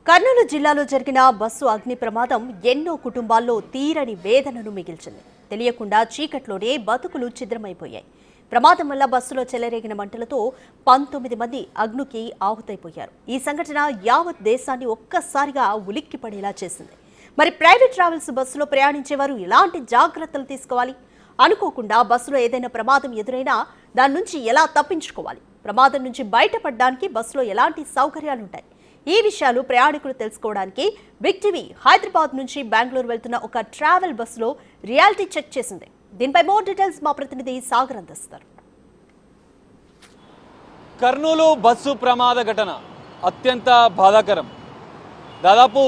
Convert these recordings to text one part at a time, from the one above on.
కర్నూలు జిల్లాలో జరిగిన బస్సు అగ్ని ప్రమాదం ఎన్నో కుటుంబాల్లో తీరని వేదనను మిగిల్చింది. తెలియకుండా చీకట్లోనే బతుకులు ఛిద్రమైపోయాయి. ప్రమాదం వల్ల బస్సులో చెలరేగిన మంటలతో 19 మంది అగ్నికి ఆహుతైపోయారు. ఈ సంఘటన యావత్ దేశాన్ని ఒక్కసారిగా ఉలిక్కిపడేలా చేసింది. మరి ప్రైవేట్ ట్రావెల్స్ బస్సులో ప్రయాణించేవారు ఎలాంటి జాగ్రత్తలు తీసుకోవాలి? అనుకోకుండా బస్సులో ఏదైనా ప్రమాదం ఎదురైనా దాని నుంచి ఎలా తప్పించుకోవాలి? ప్రమాదం నుంచి బయటపడడానికి బస్సులో ఎలాంటి సౌకర్యాలుంటాయి? ఈ విషయాలు ప్రయాణికులు తెలుసుకోవడానికి బిగ్ టీవీ హైదరాబాద్ నుంచి బెంగళూరు వెళ్తున్న ఒక ట్రావెల్ బస్సులో రియాలిటీ చెక్ చేసింది. దీనిపై మోర్ డీటెయిల్స్ మా ప్రతినిధి సాగర్ అందిస్తారు. కర్నూలు బస్సు ప్రమాద ఘటన అత్యంత బాధాకరం. దాదాపు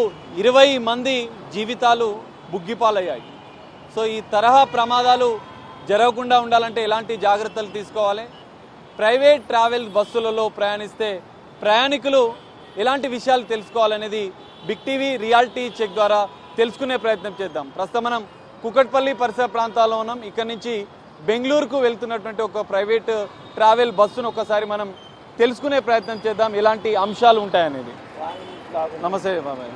20 మంది జీవితాలు బుగ్గిపాలయ్యాయి. సో ఈ తరహా ప్రమాదాలు జరగకుండా ఉండాలంటే ఎలాంటి జాగ్రత్తలు తీసుకోవాలి? ప్రైవేట్ ట్రావెల్ బస్సులలో ప్రయాణిస్తే ప్రయాణికులు ఎలాంటి విషయాలు తెలుసుకోవాలనేది బిగ్ టీవీ రియాలిటీ చెక్ ద్వారా తెలుసుకునే ప్రయత్నం చేద్దాం. ప్రస్తుతం మనం కుకట్పల్లి పరిసర ప్రాంతాల్లో ఉన్నాం. ఇక్కడి నుంచి బెంగళూరుకు వెళ్తున్నటువంటి ఒక ప్రైవేట్ ట్రావెల్ బస్సును ఒకసారి మనం తెలుసుకునే ప్రయత్నం చేద్దాం, ఎలాంటి అంశాలు ఉంటాయనేది. నమస్తే బాబాయ్.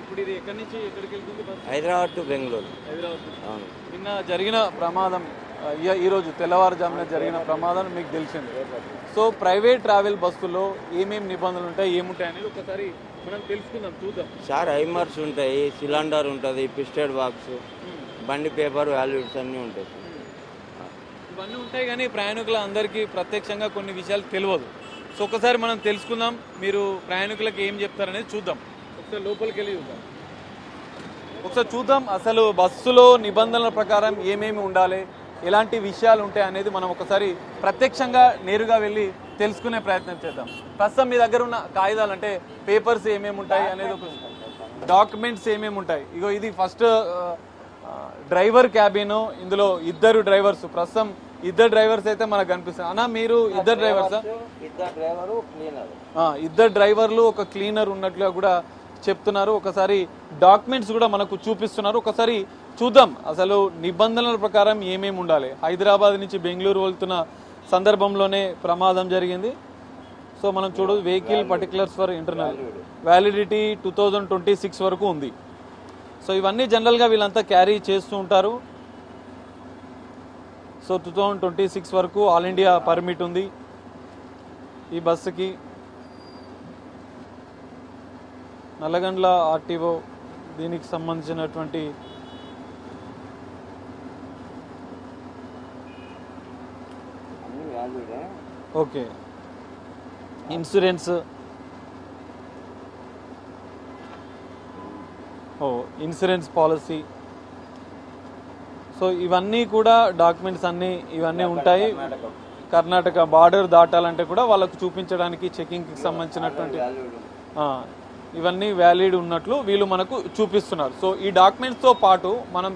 ఇప్పుడు ఇది ఎక్కడి నుంచి ఎక్కడికి వెళ్తుంది? హైదరాబాద్ టు బెంగళూరు. హైదరాబాద్. నిన్న జరిగిన ప్రమాదం, ఈరోజు తెల్లవారుజామున జరిగిన ప్రమాదం మీకు తెలిసింది. సో ప్రైవేట్ ట్రావెల్ బస్సుల్లో ఏమేమి నిబంధనలు ఉంటాయి, ఏముంటాయి అనేది ఒకసారి మనం తెలుసుకుందాం, చూద్దాం. సార్ హైమర్స్ ఉంటాయి, సిలిండర్ ఉంటుంది, పిస్టెడ్ బాక్స్, బండి పేపర్, వాల్యూడ్స్ అన్నీ ఉంటాయి. ఇవన్నీ ఉంటాయి కానీ ప్రయాణికుల అందరికీ ప్రత్యక్షంగా కొన్ని విషయాలు తెలియదు. సో ఒకసారి మనం తెలుసుకుందాం, మీరు ప్రయాణికులకు ఏం చెప్తారనేది చూద్దాం. ఒకసారి లోపలికి వెళ్ళి చూద్దాం. ఒకసారి చూద్దాం అసలు బస్సులో నిబంధనల ప్రకారం ఏమేమి ఉండాలి, ఎలాంటి విషయాలు ఉంటాయి అనేది మనం ఒకసారి ప్రత్యక్షంగా నేరుగా వెళ్ళి తెలుసుకునే ప్రయత్నం చేద్దాం. ప్రస్తుతం మీ దగ్గర ఉన్న కాగితాలు అంటే పేపర్స్ ఏమేమి ఉంటాయి అనేది, ఒక డాక్యుమెంట్స్ ఏమేమి ఉంటాయి. ఇగో ఇది ఫస్ట్ డ్రైవర్ క్యాబిన్. ఇందులో 2 డ్రైవర్స్, ప్రస్తుతం 2 డ్రైవర్స్ అయితే మనకు కనిపిస్తుంది. అన్న మీరు 2 డ్రైవర్సా? 2 డ్రైవర్లు, ఒక క్లీనర్ ఉన్నట్లుగా కూడా చెప్తున్నారు. ఒకసారి డాక్యుమెంట్స్ కూడా మనకు చూపిస్తున్నారు. ఒకసారి చూద్దాం అసలు నిబంధనల ప్రకారం ఏమేమి ఉండాలి. హైదరాబాద్ నుంచి బెంగళూరు వెళ్తున్న సందర్భంలోనే ప్రమాదం జరిగింది. సో మనం చూడు, vehicle particulars for internal validity 2026 వరకు ఉంది. సో ఇవన్నీ జనరల్గా వీళ్ళంతా క్యారీ చేస్తూ ఉంటారు. సో 2026 వరకు ఆల్ ఇండియా పర్మిట్ ఉంది ఈ బస్సుకి. నల్లగండ్ల ఆర్టీఓ దీనికి సంబంధించినటువంటి okay insurance, insurance policy. So ఇవన్నీ కూడా డాక్యుమెంట్స్ అన్నీ ఇవన్నీ ఉంటాయి. కర్ణాటక బార్డర్ దాటాలంటే కూడా వాళ్ళకు చూపించడానికి చెకింగ్కి సంబంధించినటువంటి ఇవన్నీ వ్యాలిడ్ ఉన్నట్లు వీళ్ళు మనకు చూపిస్తున్నారు. సో ఈ డాక్యుమెంట్స్తో పాటు మనం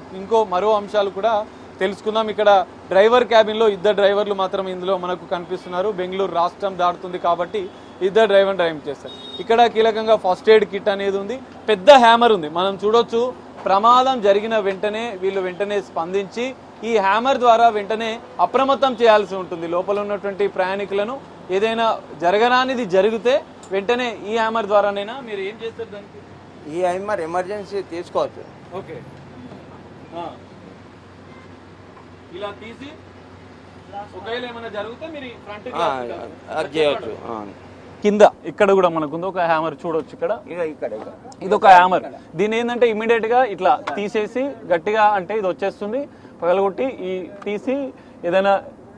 మరో అంశాలు కూడా తెలుసుకుందాం. ఇక్కడ డ్రైవర్ క్యాబిన్లో 2 డ్రైవర్లు మాత్రం ఇందులో మనకు కనిపిస్తున్నారు. బెంగళూరు రాష్ట్రం దాటుతుంది కాబట్టి 2 డ్రైవింగ్ చేస్తారు. ఇక్కడ కీలకంగా ఫస్ట్ ఎయిడ్ కిట్ అనేది ఉంది, పెద్ద హ్యామర్ ఉంది. మనం చూడొచ్చు ప్రమాదం జరిగిన వెంటనే వీళ్ళు వెంటనే స్పందించి ఈ హ్యామర్ ద్వారా వెంటనే అప్రమత్తం చేయాల్సి ఉంటుంది. లోపల ఉన్నటువంటి ప్రయాణికులను ఏదైనా జరగరానిది జరిగితే వెంటనే ఈ హ్యామర్ ద్వారానైనా మీరు ఏం చేస్తారు దానికి? ఈ హ్యామర్ ఎమర్జెన్సీ తీసుకోవచ్చు. ఓకే, ఇలా తీసి ఒకవేళ ఏమైనా జరిగితే మీరు ఫ్రంట్ చేయవచ్చు. కింద ఇక్కడ కూడా మనకు ఒక హ్యామర్ చూడొచ్చు. ఇక్కడ ఇది ఒక హ్యామర్. దీని ఏంటంటే ఇమీడియట్ గా ఇట్లా తీసేసి గట్టిగా అంటే ఇది వచ్చేస్తుంది, పగలగొట్టి ఈ తీసి ఏదైనా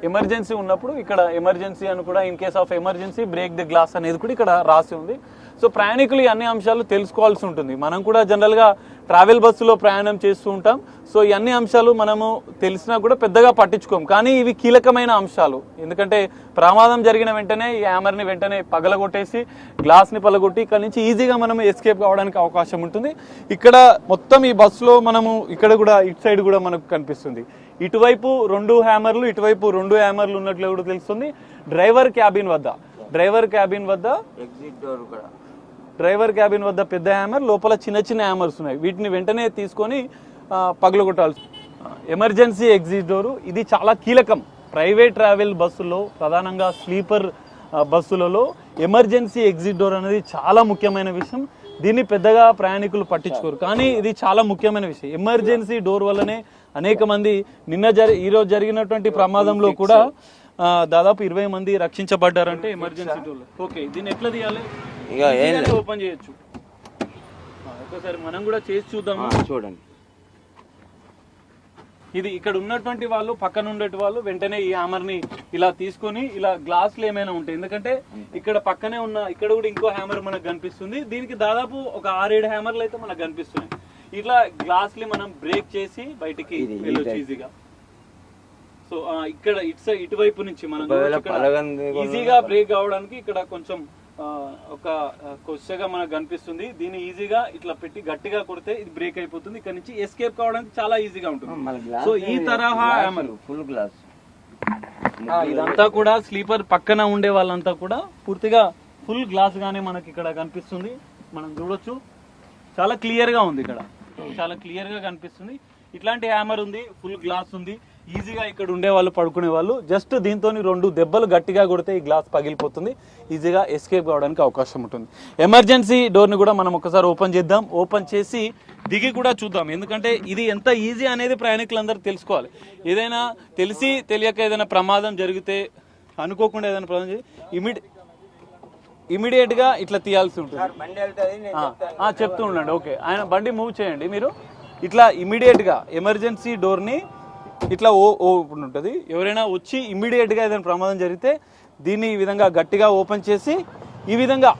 ఎమర్జెన్సీ ఉన్నప్పుడు ఇక్కడ ఎమర్జెన్సీ అని కూడా in case of emergency break the glass అనేది కూడా ఇక్కడ రాసి ఉంది. సో ప్రయాణికులు ఈ అన్ని అంశాలు తెలుసుకోవాల్సి ఉంటుంది. మనం కూడా జనరల్గా ట్రావెల్ బస్సులో ప్రయాణం చేస్తూ ఉంటాం. సో ఈ అన్ని అంశాలు మనము తెలిసినా కూడా పెద్దగా పట్టించుకోం, కానీ ఇవి కీలకమైన అంశాలు. ఎందుకంటే ప్రమాదం జరిగిన వెంటనే ఈ హ్యామర్ని వెంటనే పగలగొట్టేసి గ్లాస్ని పగలగొట్టి ఇక్కడ నుంచి ఈజీగా మనం ఎస్కేప్ కావడానికి అవకాశం ఉంటుంది. ఇక్కడ మొత్తం ఈ బస్సులో మనము ఇక్కడ కూడా ఇటు సైడ్ కూడా మనకు కనిపిస్తుంది. ఇటువైపు 2 హ్యామర్లు, ఇటువైపు 2 హ్యామర్లు ఉన్నట్లు కూడా తెలుస్తుంది. డ్రైవర్ క్యాబిన్ వద్ద పెద్ద హ్యామర్, లోపల చిన్న హ్యామర్స్ ఉన్నాయి. వీటిని వెంటనే తీసుకొని పగలగొట్టాల్సి. ఎమర్జెన్సీ ఎగ్జిట్ డోరు ఇది చాలా కీలకం. ప్రైవేట్ ట్రావెల్ బస్సుల్లో, ప్రధానంగా స్లీపర్ బస్సులలో ఎమర్జెన్సీ ఎగ్జిట్ డోర్ అనేది చాలా ముఖ్యమైన విషయం. దీన్ని పెద్దగా ప్రయాణికులు పట్టించుకోరు. కానీ ఇది చాలా ముఖ్యమైన విషయం. ఎమర్జెన్సీ డోర్ వల్లనే అనేక మంది ఈ రోజు జరిగినటువంటి ప్రమాదంలో కూడా దాదాపు 20 మంది రక్షించబడ్డారంటే ఎమర్జెన్సీ డోర్. ఓకే, దీన్ని ఎట్లా తీయాలి? ఓపెన్ చేయొచ్చు. ఒకసారి మనం కూడా చేసి చూద్దాం. చూడండి, ఇది ఇక్కడ ఉన్నటువంటి వాళ్ళు పక్కన ఉండే వాళ్ళు వెంటనే ఈ హ్యామర్ ని ఇలా తీసుకొని ఇలా గ్లాసులు ఏమైనా ఉంటాయి, ఎందుకంటే ఇక్కడ పక్కనే ఉన్న ఇక్కడ కూడా ఇంకో హ్యామర్ మనకు కనిపిస్తుంది. దీనికి దాదాపు ఒక 6-7 హ్యామర్లు అయితే మనకు కనిపిస్తున్నాయి. ఇట్లా గ్లాస్ ని మనం బ్రేక్ చేసి బయటికి వెళ్ళొచ్చు ఈజీగా. సో ఇక్కడ ఇటువైపు నుంచి మనం ఈజీగా బ్రేక్ అవడానికి ఇక్కడ కొంచెం ఒక కొచ్చగా మనకు కనిపిస్తుంది. దీన్ని ఈజీగా ఇట్లా పెట్టి గట్టిగా కొడితే ఇది బ్రేక్ అయిపోతుంది. ఇక్కడ నుంచి ఎస్కేప్ కావడానికి చాలా ఈజీగా ఉంటుంది. సో ఈ తరహా హ్యామర్ ఫుల్ గ్లాస్ ఇదంతా కూడా స్లీపర్ పక్కన ఉండే వాళ్ళంతా కూడా పూర్తిగా ఫుల్ గ్లాస్ గానే మనకి ఇక్కడ కనిపిస్తుంది. మనం చూడొచ్చు, చాలా క్లియర్ గా ఉంది. ఇక్కడ చాలా క్లియర్ గా కనిపిస్తుంది. ఇట్లాంటి హ్యామర్ ఉంది, ఫుల్ గ్లాస్ ఉంది. ఈజీగా ఇక్కడ ఉండే వాళ్ళు పడుకునే వాళ్ళు జస్ట్ దీంతో 2 దెబ్బలు గట్టిగా కొడితే ఈ గ్లాస్ పగిలిపోతుంది. ఈజీగా ఎస్కేప్ కావడానికి అవకాశం ఉంటుంది. ఎమర్జెన్సీ డోర్ని కూడా మనం ఒకసారి ఓపెన్ చేద్దాం. ఓపెన్ చేసి దిగి కూడా చూద్దాం, ఎందుకంటే ఇది ఎంత ఈజీ అనేది ప్రయాణికులందరూ తెలుసుకోవాలి. ఏదైనా తెలిసి తెలియక ఏదైనా ప్రమాదం జరిగితే, అనుకోకుండా ఏదైనా ప్రమాదం జరిగి ఇమీడియట్ గా ఇట్లా తీయాల్సి ఉంటుంది. చెప్తూ ఉండండి. ఓకే, ఆయన బండి మూవ్ చేయండి. మీరు ఇట్లా ఇమీడియట్ గా ఎమర్జెన్సీ డోర్ ని ఇట్లా ఓపెన్ ఉంటుంది. ఎవరైనా వచ్చి ఇమీడియట్ గా ఏదైనా ప్రమాదం జరిగితే దీన్ని ఈ విధంగా గట్టిగా ఓపెన్ చేసి ఈ విధంగా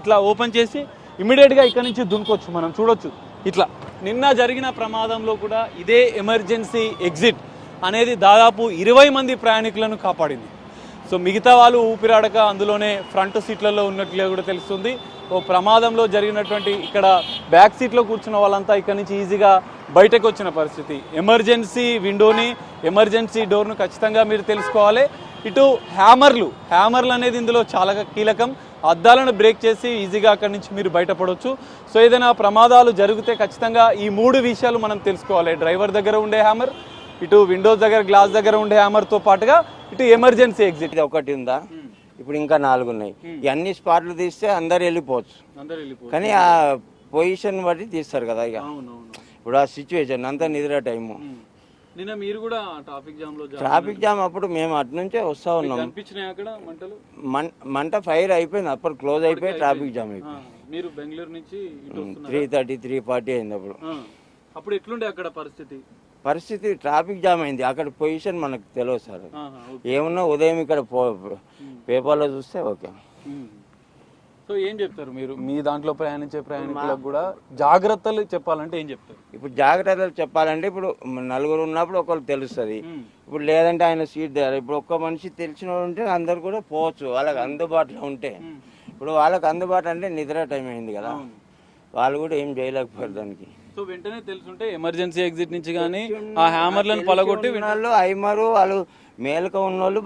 ఇట్లా ఓపెన్ చేసి ఇమీడియట్ గా ఇక్కడ నుంచి దునుకోవచ్చు. మనం చూడొచ్చు. ఇట్లా నిన్న జరిగిన ప్రమాదంలో కూడా ఇదే ఎమర్జెన్సీ ఎగ్జిట్ అనేది దాదాపు 20 మంది ప్రయాణికులను కాపాడింది. సో మిగతా వాళ్ళు ఊపిరాడక అందులోనే ఫ్రంట్ సీట్లలో ఉన్నట్లే కూడా తెలుస్తుంది. ఓ ప్రమాదంలో జరిగినటువంటి ఇక్కడ బ్యాక్ సీట్లో కూర్చున్న వాళ్ళంతా ఇక్కడ నుంచి ఈజీగా బయటకు వచ్చిన పరిస్థితి. ఎమర్జెన్సీ విండోని, ఎమర్జెన్సీ డోర్ను ఖచ్చితంగా మీరు తెలుసుకోవాలి. ఇటు హ్యామర్లు అనేది ఇందులో చాలా కీలకం. అద్దాలను బ్రేక్ చేసి ఈజీగా అక్కడి నుంచి మీరు బయటపడవచ్చు. సో ఏదైనా ప్రమాదాలు జరిగితే ఖచ్చితంగా ఈ 3 విషయాలు మనం తెలుసుకోవాలి. డ్రైవర్ దగ్గర ఉండే హ్యామర్, ఇటు విండోస్ దగ్గర గ్లాస్ దగ్గర ఉండే హ్యామర్తో పాటుగా ఇటు ఎమర్జెన్సీ ఎగ్జిట్. ఇది ఒకటి ఉందా, ఇప్పుడు ఇంకా 4 ఉన్నాయి. అన్ని స్పాట్లు తీస్తే అందరు వెళ్ళిపోవచ్చు, కానీ ఆ పొజిషన్ బట్టి తీస్తారు కదా. ఇక ఇప్పుడు ఆ సిచ్యువేషన్ అంతా నిద్ర టైము. నిన్న మీరు కూడా ట్రాఫిక్ జామ్ అప్పుడు మేము అటు నుంచే వస్తా ఉన్నాం. మంట ఫైర్ అయిపోయింది, అప్పుడు క్లోజ్ అయిపోయి ట్రాఫిక్ జామ్ అయిపోయింది. మీరు బెంగళూరు నుంచి 3:30, 3:40 అయింది అప్పుడు. అప్పుడు ఎట్లుండే అక్కడ పరిస్థితి ట్రాఫిక్ జామ్ అయింది. అక్కడ పొజిషన్ మనకు తెలియదు సార్. ఏమన్నా ఉదయం ఇక్కడ పేపర్లో చూస్తే ఓకే. సో ఏం చెప్తారు మీరు మీ దాంట్లో ప్రయాణించే ప్రయాణికులకు కూడా జాగ్రత్తలు చెప్పాలంటే ఏం చెప్తారు? ఇప్పుడు జాగ్రత్తలు చెప్పాలంటే ఇప్పుడు 4 ఉన్నప్పుడు ఒకరికి తెలుస్తుంది. ఇప్పుడు లేదంటే ఆయన సీట్ దగ్గర ఇప్పుడు ఒక్క మనిషి తెలిసిన ఉంటే అందరు కూడా పోవచ్చు, వాళ్ళకి అందుబాటులో ఉంటే. ఇప్పుడు వాళ్ళకి అందుబాటు అంటే నిద్ర టైం అయింది కదా, వాళ్ళు కూడా ఏం చేయలేకపోయారు దానికి. సో వెంటనే తెలుసుంటే ఎమర్జెన్సీ ఎగ్జిట్ నుంచి కానీ ఆ హ్యామర్లను పలగొట్టి వాళ్ళు ఐమరు వాళ్ళు మేలుక ఉన్న వాళ్ళు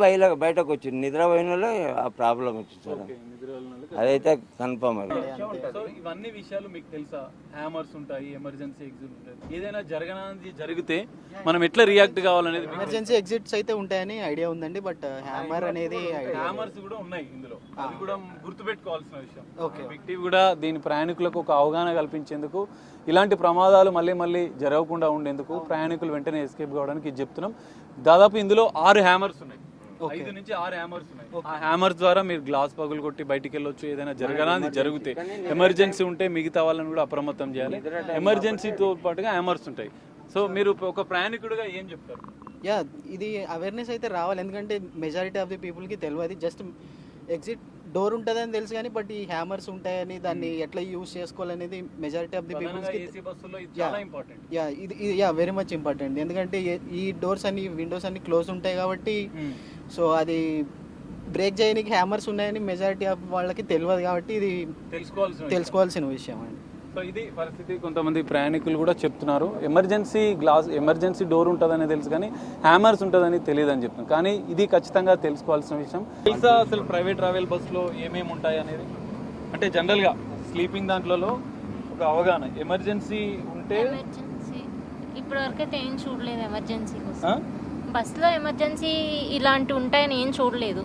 బయటకు వచ్చింది, నిద్రపోయిన వాళ్ళు ఆ ప్రాబ్లం వచ్చింది. అదైతే కన్ఫర్మ్. సో ఇవన్నీ విషయాలు మీకు తెలుసా? హ్యామర్స్ ఉంటాయి, ఎమర్జెన్సీ ఎగ్జిట్ ఉంటాయి. ఏదైనా జరిగితే మనం ఎట్లా రియాక్ట్ కావాలనేది. ఎమర్జెన్సీ ఎగ్జిట్స్ అయితే ఉంటాయని ఐడియా ఉందండి, బట్ హ్యామర్ అనేది హ్యామర్స్ కూడా ఉన్నాయి ఇందులో, అది కూడా గుర్తుపెట్టుకోవాల్సిన విషయం. బిగ్ టీవీ కూడా దీని ప్రయాణికులకు ఒక అవగాహన కల్పించేందుకు, ఇలాంటి ప్రమాదాలు మళ్ళీ జరగకుండా ఉండేందుకు ప్రయాణికులు వెంటనే ఎస్కేప్ కావడానికి ఇది చెప్తున్నాం. దాదాపు ఇందులో 6 హ్యామర్స్ ఉన్నాయి, 5 నుంచి 6 హ్యామర్స్ ఉన్నాయి. ఆ హ్యామర్స్ ద్వారా మీరు గ్లాస్ పగులు కొట్టి బయటికి వెళ్ళొచ్చు. ఏదైనా జరిగితే ఎమర్జెన్సీ ఉంటే మిగతా వాళ్ళని కూడా అప్రమత్తం చేయాలి. ఎమర్జెన్సీతో పాటుగా హ్యామర్స్ ఉంటాయి. సో మీరు ఒక ప్రయాణికుడిగా ఏం చెప్తారు? ఇది అవేర్నెస్ అయితే రావాలి, ఎందుకంటే మెజారిటీ ఆఫ్ ది పీపుల్కి తెలియదు. జస్ట్ ఎగ్జిట్ డోర్ ఉంటుందని తెలుసు కానీ, బట్ ఈ హ్యామర్స్ ఉంటాయని దాన్ని ఎట్లా యూజ్ చేసుకోవాలనేది మెజారిటీ ఆఫ్ ది పీపుల్స్కి ఇది వెరీ మచ్ ఇంపార్టెంట్. ఎందుకంటే ఈ డోర్స్ అన్ని విండోస్ అన్ని క్లోజ్ ఉంటాయి కాబట్టి, సో అది బ్రేక్ చేయడానికి హ్యామర్స్ ఉన్నాయని మెజారిటీ ఆఫ్ వాళ్ళకి తెలియదు కాబట్టి ఇది తెలుసుకోవాల్సిన విషయం అండి. సో ఇది పరిస్థితి. కొంతమంది ప్రయాణికులు కూడా చెప్తున్నారు ఎమర్జెన్సీ డోర్ ఉంటుందని తెలుసు కానీ హ్యామర్స్ ఉంటుందని తెలియదు అని చెప్తున్నారు. కానీ ఇది ఖచ్చితంగా తెలుసుకోవాల్సిన విషయం. తెలుసా అసలు ప్రైవేట్ ట్రావెల్ బస్సులో ఏమేమి ఉంటాయి అనేది? అంటే జనరల్గా స్లీపింగ్ దాంట్లో ఒక అవగాహన, ఎమర్జెన్సీ ఉంటే ఇప్పటివరకు అయితే ఏం చూడలేదు. ఎమర్జెన్సీ బస్సులో ఎమర్జెన్సీ ఇలాంటివి ఉంటాయని ఏం చూడలేదు.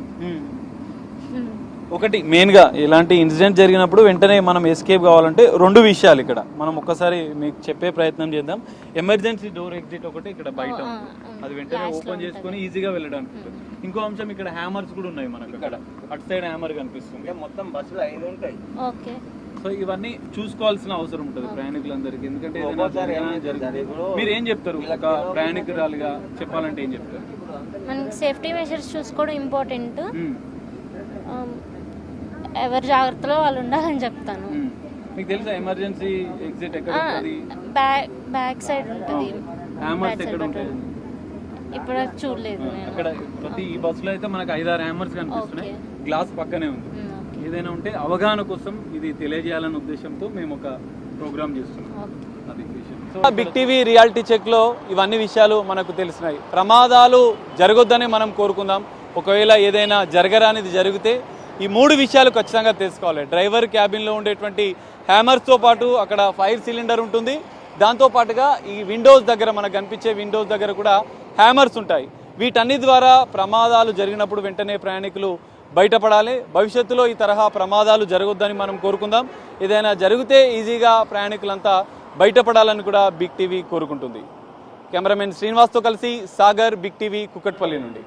ఒకటి మెయిన్గా ఇలాంటి ఇన్సిడెంట్ జరిగినప్పుడు వెంటనే మనం ఎస్కేప్ కావాలంటే 2 విషయాలు ఇక్కడ మనం ఒక్కసారి మీకు చెప్పే ప్రయత్నం చేద్దాం. ఎమర్జెన్సీ డోర్ ఎగ్జిట్ ఒకటి ఇక్కడ బయట ఉంది. అది వెంటనే ఓపెన్ చేసుకొని ఈజీగా వెళ్ళడానికి ఉంటుంది. ఇంకో అంశం ఇక్కడ హ్యామర్స్ కూడా ఉన్నాయి మనకు. ఇక్కడ అటు సైడ్ హ్యామర్ కనిపిస్తుంది. మొత్తం బస్సులో 5 ఉంటాయి. ఓకే. సో ఇవన్నీ చూసుకోవాల్సిన అవసరం ఉంటుంది ప్రయాణికులందరికీ. ఎందుకంటే మీరు ఏం చెప్తారు ఒక ప్రయాణికురాలుగా చెప్పాలంటే ఏం చెప్తారు? మనకి సేఫ్టీ మెజర్స్ చూసుకోవడం ఇంపార్టెంట్. ఎవరి జాగ్రత్తలో వాళ్ళు ఉండాలని చెప్తాను. మీకు తెలుసా ఎమర్జెన్సీ ఎగ్జిట్ ఎక్కడ ఉంటుంది? బ్యాక్ సైడ్ ఉంటుంది. హ్యామర్స్ ఎక్కడ ఉంటాయి? ఇప్పుడు చూడలేదు నేను. అక్కడ ప్రతి ఈ బస్సులో అయితే మనకు 5-6 హ్యామర్స్ కనిపిస్తున్నాయి. గ్లాస్ పక్కనే ఉంది. ఏదైనా ఉంటే అవగాహన కోసం ఇది తెలియజేయాలనే ఉద్దేశంతో మేము ఒక ప్రోగ్రామ్ చేస్తున్నాం. అది విషయం. బిగ్ టీవీ రియాలిటీ చెక్ లో ఇవన్నీ విషయాలు మనకు తెలిసినాయి. ప్రమాదాలు జరగొద్దని మనం కోరుకుందాం. ఒకవేళ ఏదైనా జరగరానిది జరిగితే ఈ 3 విషయాలు ఖచ్చితంగా తెలుసుకోవాలి. డ్రైవర్ క్యాబిన్లో ఉండేటువంటి హ్యామర్స్తో పాటు అక్కడ ఫైర్ సిలిండర్ ఉంటుంది. దాంతోపాటుగా ఈ విండోస్ దగ్గర మనకు కనిపించే విండోస్ దగ్గర కూడా హ్యామర్స్ ఉంటాయి. వీటన్నిటి ద్వారా ప్రమాదాలు జరిగినప్పుడు వెంటనే ప్రయాణికులు బయటపడాలి. భవిష్యత్తులో ఈ తరహా ప్రమాదాలు జరగొద్దని మనం కోరుకుందాం. ఏదైనా జరిగితే ఈజీగా ప్రయాణికులంతా బయటపడాలని కూడా బిగ్ టీవీ కోరుకుంటుంది. కెమెరామెన్ శ్రీనివాస్తో కలిసి సాగర్, బిగ్ టీవీ, కుకట్పల్లి నుండి.